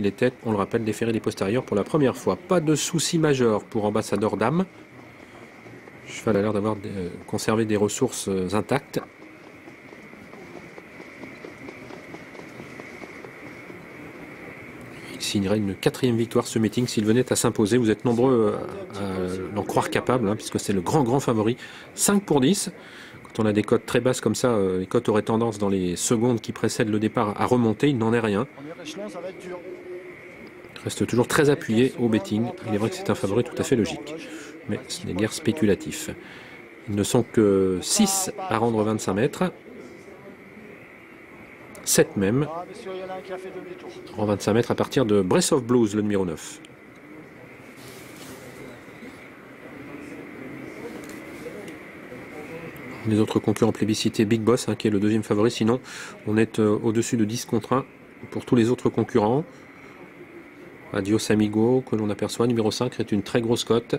Il était, on le rappelle, déféré des postérieurs pour la première fois. Pas de souci majeur pour Ambassadeur Dame. Le cheval a l'air d'avoir conservé des ressources intactes. Il signerait une 4e victoire ce meeting s'il venait à s'imposer. Vous êtes nombreux à l'en croire capable, hein, puisque c'est le grand favori. 5 pour 10. Quand on a des cotes très basses comme ça, les cotes auraient tendance dans les secondes qui précèdent le départ à remonter. Il n'en est rien. Il reste toujours très appuyé au betting. Il est vrai que c'est un favori tout à fait logique. Mais ce n'est guère spéculatif. Ils ne sont que 6 à rendre 25 mètres. 7 même. En 25 mètres à partir de Breath of Blues, le numéro 9. Les autres concurrents plébiscités, Big Boss, hein, qui est le 2e favori. Sinon, on est au-dessus de 10 contre 1 pour tous les autres concurrents. Adios Amigo, que l'on aperçoit, numéro 5, est une très grosse cote.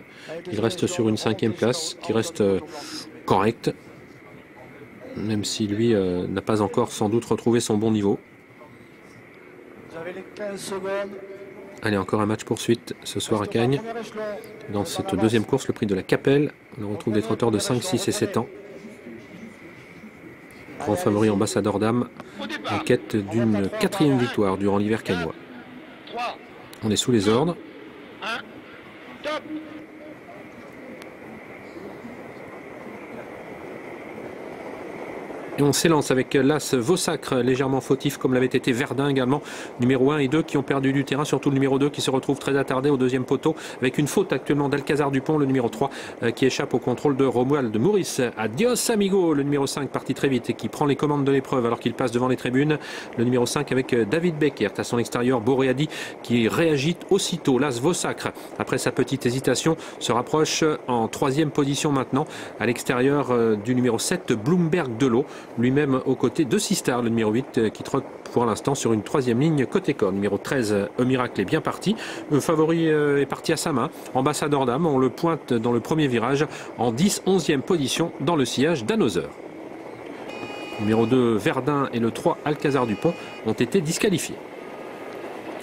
Il reste sur une 5e place, qui reste correcte. Même si lui n'a pas encore sans doute retrouvé son bon niveau. Allez, encore un match poursuite ce soir à Cagnes. Dans cette 2e course, le prix de la Capelle. On retrouve des trotteurs de 5, 6 et 7 ans. Grand favori Ambassadeur Dame, en quête d'une 4e victoire durant l'hiver cagnois. On est sous les ordres. Et on s'élance avec l'As Vaussacre, légèrement fautif comme l'avait été Verdun également. Numéro 1 et 2 qui ont perdu du terrain, surtout le numéro 2 qui se retrouve très attardé au 2e poteau avec une faute actuellement d'Alcazar Dupont, le numéro 3 qui échappe au contrôle de Romuald Maurice. Adios Amigo, le numéro 5 parti très vite et qui prend les commandes de l'épreuve alors qu'il passe devant les tribunes. Le numéro 5 avec David Beckert à son extérieur, Boreadi qui réagit aussitôt. L'As Vaussacre, après sa petite hésitation, se rapproche en 3e position maintenant à l'extérieur du numéro 7 Bloomberg Delot. Lui-même aux côtés de Sistar, le numéro 8, qui trotte pour l'instant sur une 3e ligne côté corps. Numéro 13, Miracle est bien parti. Le favori est parti à sa main. Ambassadeur Dame, on le pointe dans le premier virage en 10, 11e position dans le sillage d'Hanover. Numéro 2, Verdun et le 3, Alcazar Dupont ont été disqualifiés.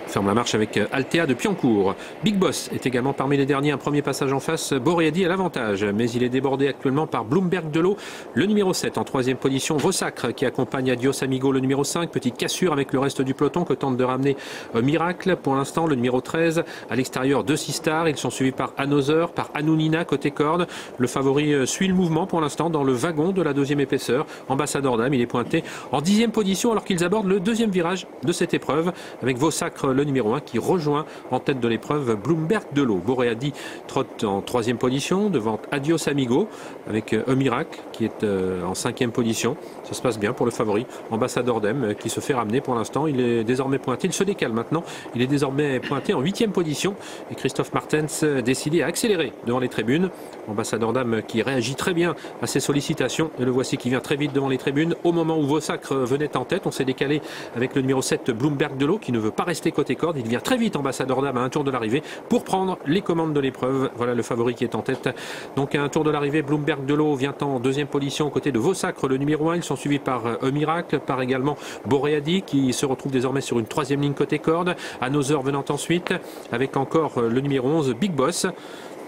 Ferme la marche avec Altea de Piancourt. Big Boss est également parmi les derniers. Un premier passage en face. Boreadi à l'avantage, mais il est débordé actuellement par Bloomberg Delot, le numéro 7 en 3e position. Vaussacre qui accompagne Adios Amigo, le numéro 5. Petite cassure avec le reste du peloton que tente de ramener Miracle. Pour l'instant, le numéro 13 à l'extérieur de Sistar. Ils sont suivis par Hanover, par Anounina côté corde. Le favori suit le mouvement pour l'instant dans le wagon de la 2e épaisseur. Ambassadeur Dame, il est pointé en 10e position alors qu'ils abordent le 2e virage de cette épreuve avec Vaussacre, le numéro 1 qui rejoint en tête de l'épreuve Bloomberg Delot. Boreadi trotte en 3e position devant Adios Amigo avec Miracle qui est en 5e position. Ça se passe bien pour le favori Ambassadeur Dame qui se fait ramener pour l'instant. Il est désormais pointé, il se décale maintenant. Il est désormais pointé en 8e position et Christophe Martens décidé à accélérer devant les tribunes. Ambassadeur Dame qui réagit très bien à ses sollicitations et le voici qui vient très vite devant les tribunes. Au moment où Vaussacre venait en tête, on s'est décalé avec le numéro 7 Bloomberg Delot qui ne veut pas rester côté corde. Il vient très vite Ambassadeur Dame à un tour de l'arrivée pour prendre les commandes de l'épreuve. Voilà le favori qui est en tête. Donc à un tour de l'arrivée, Bloomberg Delot vient en 2e position aux côtés de Vaussacre, le numéro 1. Ils sont suivis par Miracle, par également Boreadi qui se retrouve désormais sur une 3e ligne côté corde. Hanover venant ensuite avec encore le numéro 11 Big Boss.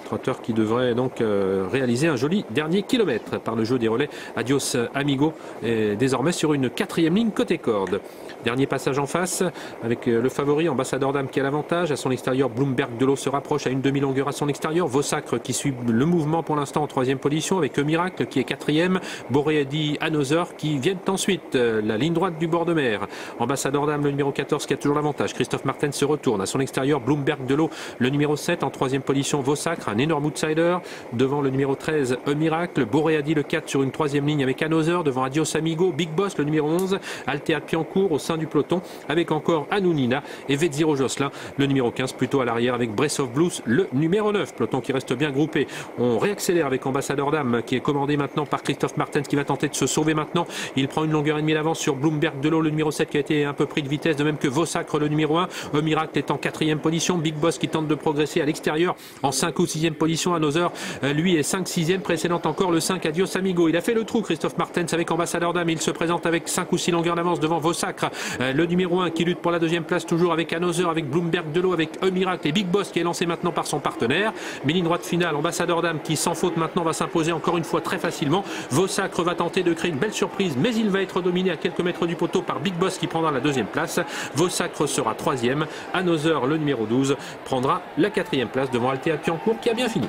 Trotteur qui devrait donc réaliser un joli dernier kilomètre par le jeu des relais. Adios Amigo est désormais sur une 4e ligne côté corde. Dernier passage en face avec le favori Ambassadeur Dame qui a l'avantage. À son extérieur, Bloomberg Delot se rapproche à une demi-longueur à son extérieur. Vaussacre qui suit le mouvement pour l'instant en 3e position avec Miracle qui est 4e. Boreadi, Hanover qui viennent ensuite. La ligne droite du bord de mer. Ambassadeur Dame, le numéro 14 qui a toujours l'avantage. Christophe Martens se retourne. À son extérieur, Bloomberg Delot, le numéro 7 en 3e position. Vaussacre, un énorme outsider devant le numéro 13 Miracle. Boreadi le 4 sur une 3e ligne avec Hanover devant Adios Amigo. Big Boss le numéro 11. Altea de Piancourt au sein du peloton avec encore Anounina et Vetziro Josselin le numéro 15 plutôt à l'arrière avec Breath of Blues le numéro 9. Peloton qui reste bien groupé. On réaccélère avec Ambassadeur Dame qui est commandé maintenant par Christophe Martens qui va tenter de se sauver maintenant. Il prend une longueur et demie d'avance sur Bloomberg Delot le numéro 7 qui a été un peu pris de vitesse, de même que Vaussacre le numéro 1. Miracle est en 4e position. Big Boss qui tente de progresser à l'extérieur en 5 ou 6e 6e position. Another, lui, est 5-6e, précédent encore le 5 Adios Amigo. Il a fait le trou, Christophe Martens, avec Ambassadeur Dame. Il se présente avec 5 ou 6 longueurs d'avance devant Vosacre. Le numéro 1 qui lutte pour la deuxième place, toujours avec Another, avec Bloomberg de l'eau, avec Miracle et Big Boss qui est lancé maintenant par son partenaire. Mais ligne droite finale, Ambassadeur Dame qui sans faute maintenant va s'imposer encore une fois très facilement. Vosacre va tenter de créer une belle surprise, mais il va être dominé à quelques mètres du poteau par Big Boss qui prendra la deuxième place. Vosacre sera 3e. Another, le numéro 12, prendra la 4e place devant Altea Piancourt qui a bien fini.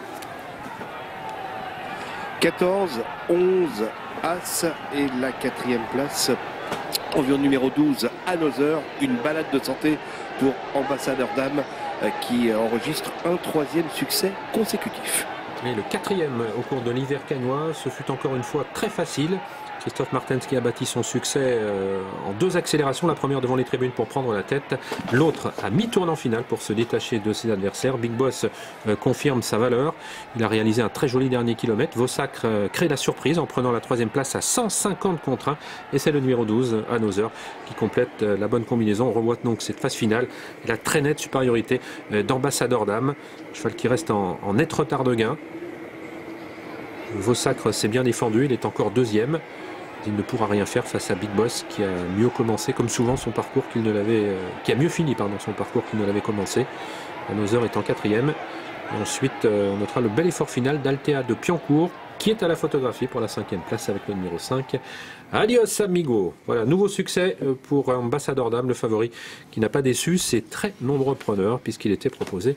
14, 11, As et la 4e place. On vient au numéro 12, Another, une balade de santé pour Ambassadeur Dame qui enregistre un 3e succès consécutif. Et le 4e au cours de l'hiver cannois, ce fut encore une fois très facile. Christophe Martens qui a bâti son succès en 2 accélérations, la première devant les tribunes pour prendre la tête, l'autre à mi-tournant final pour se détacher de ses adversaires. Big Boss confirme sa valeur, il a réalisé un très joli dernier kilomètre. Vosacre crée la surprise en prenant la 3e place à 150 contre 1 et c'est le numéro 12, Another, qui complète la bonne combinaison. On revoit donc cette phase finale et la très nette supériorité d'Ambassadeur Dame, cheval qui reste en net retard de gain. Vosacre s'est bien défendu, il est encore 2e. Il ne pourra rien faire face à Big Boss qui a mieux commencé, comme souvent, son parcours qu'il ne l'avait, qui a mieux fini son parcours qu'il ne l'avait commencé. Another est en 4e. Et ensuite, on notera le bel effort final d'Altea de Piancourt qui est à la photographie pour la 5e place avec le numéro 5. Adios Amigo. Voilà, nouveau succès pour Ambassadeur Dame, le favori, qui n'a pas déçu ses très nombreux preneurs puisqu'il était proposé,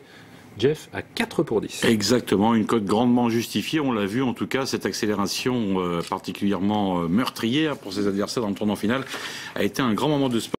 Jeff, à 4 pour 10. Exactement, une cote grandement justifiée. On l'a vu, en tout cas, cette accélération particulièrement meurtrière pour ses adversaires dans le tournant final a été un grand moment de sport.